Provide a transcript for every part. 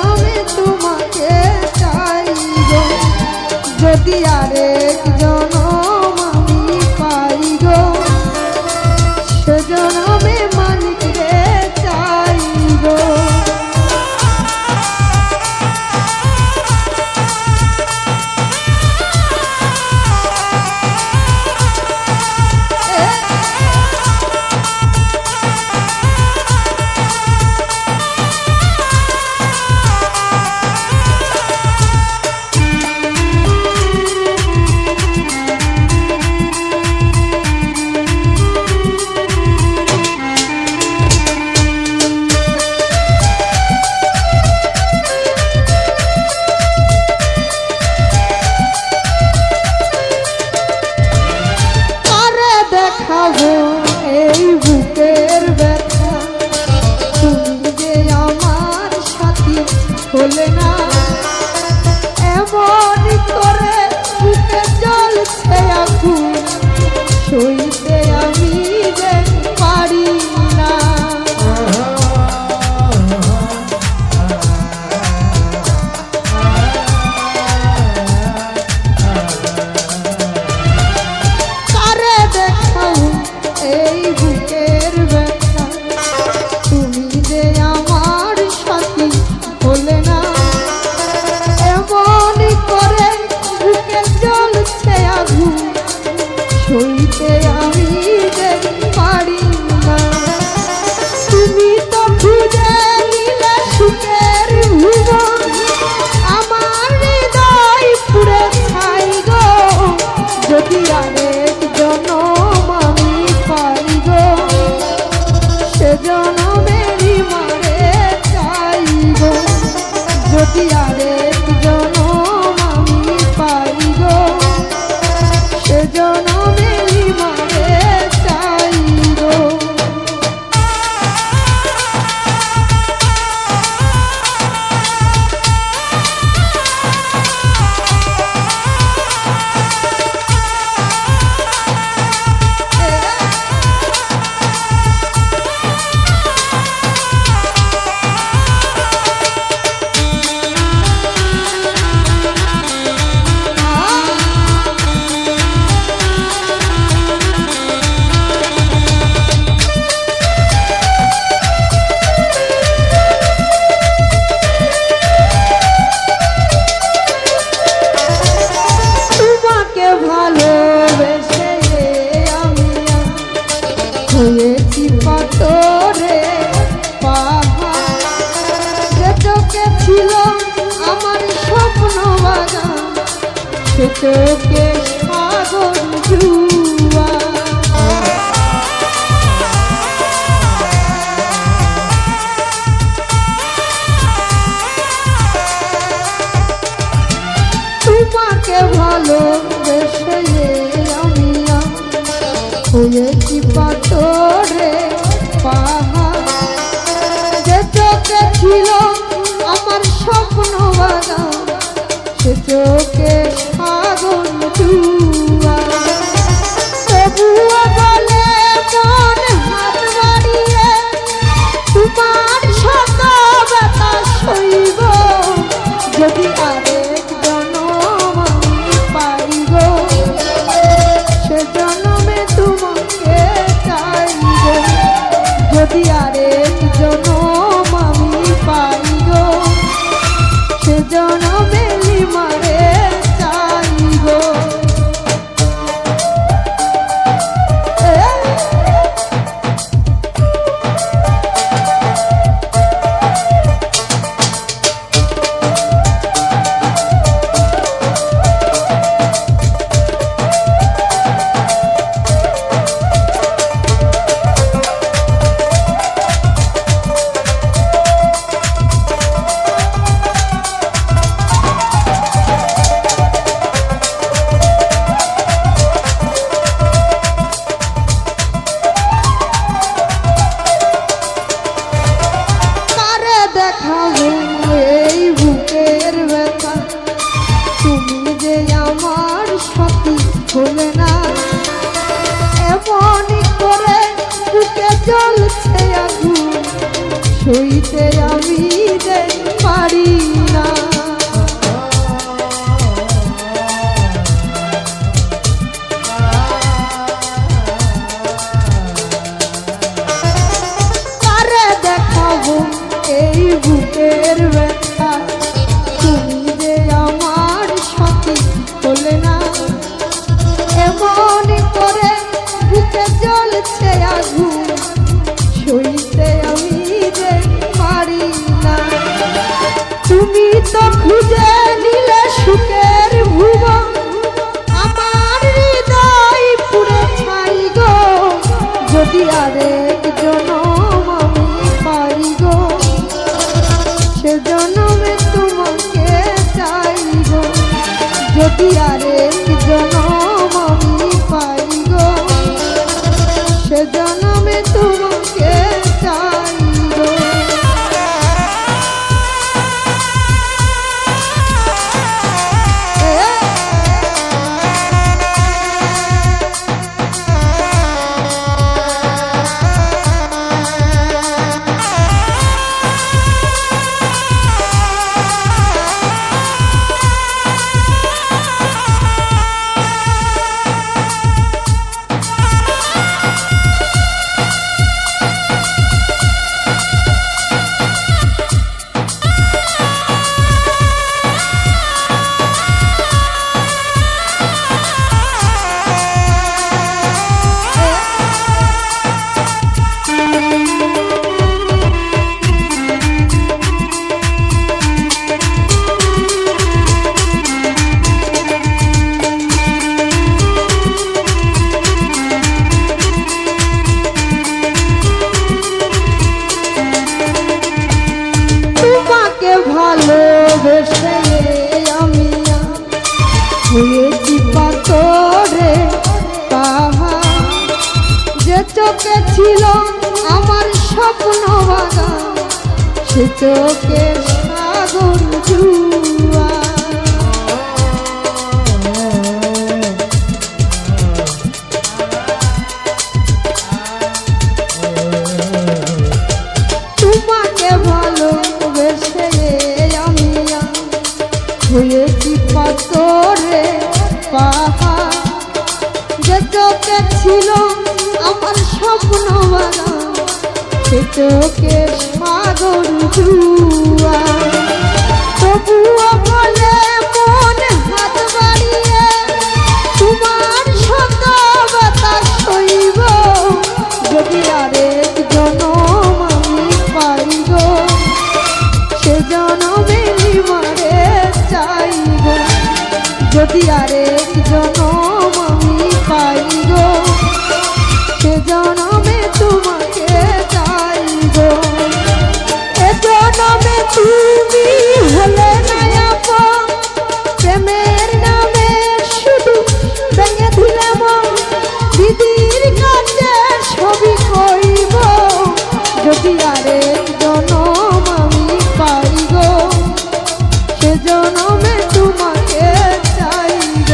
জনমে তোমাকে চাই গো, যদি আরেক জনম আমি পাই গো, সে জনমে মানিক রে চাই গো। এই বুকের ব্যথা তুমি যে আমার সাথী হলে না, এমন করে বুকে জ্বলছে আগুন, সইতে আমি যে পারি না। কারে দেখাও এই বুকের ব্যথা তুমি যে আমার সাথী হলে না, এমন করে বুকে জ্বলছে আগুন, সইতে আমি যে পারি না। তুমি তো খুঁজে নিলে সুখের ভুবন, আমার হৃদয় পুড়ে ছাই গো, যদি আরেক জনম আমি পাই গো, সে জনমেরই মারে চাই গো, যদি আরেক জনম আমি পাই গো, সে জনমেরই মারে চাই গো। ভালোবেসে আমি হয়েছি পাথরে পাহাড়, যে চোখে ছিল আমার স্বপ্ন বাগান, সে চোখে সাগর জুয়া। তোমাকে ভালোবেসে আমি হয়েছি পাথরে পাহাড়, যে চোখে ছিল আমার স্বপ্ন বাগান, সে চোখে সাগর জুয়া। তবুও বলে মন হাত বাড়িয়ে তোমার শত ব্যথা সইব, যদি আরেক জনম আমি পাই গো, খুঁজে নিলে সুখের ভুবন আমার হৃদয় পুরে ছাই গো যদি আরেক জনম আমি পাই গো সে জনমে তোমাকে চাই গো যদি আরেক জনম আমি পাই গো সে জনমে তোমাকে চাই গো ভালোবেসে আমি হয়েছি পাথরে পাহাড় যে চোখে ছিল আমার স্বপ্ন বাগান সে চোখে সাগর জুয়া তোমাকে ভালোবেসে হয়েছি পাথরে পাহাড় যে চোখে ছিল আমার স্বপ্ন বাগান সে চোখে সাগর জুয়া তবুও বলে মন হাত বাড়িয়ে তোমার শত বাতাস সইব যদি আরেক জনম আমি পাই গো সে জনমে নিমারে চাইব যদি আরেক জনম আমি পাই গো সে জনমে তোমাকে চাইব এ জনমে তুমি হলে না আপন প্রেমের নামে শুধু ভেঙে দিলাম দিদির কাছে ছবি কইব যদি আরেক জনম আমি পাই গো সে জনমে তোমাকে চাইব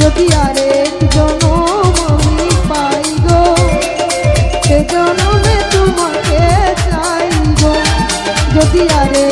যদি আরেক জনম আমি পাই গো সে জনমে তোমাকে চাইব যদি আরেক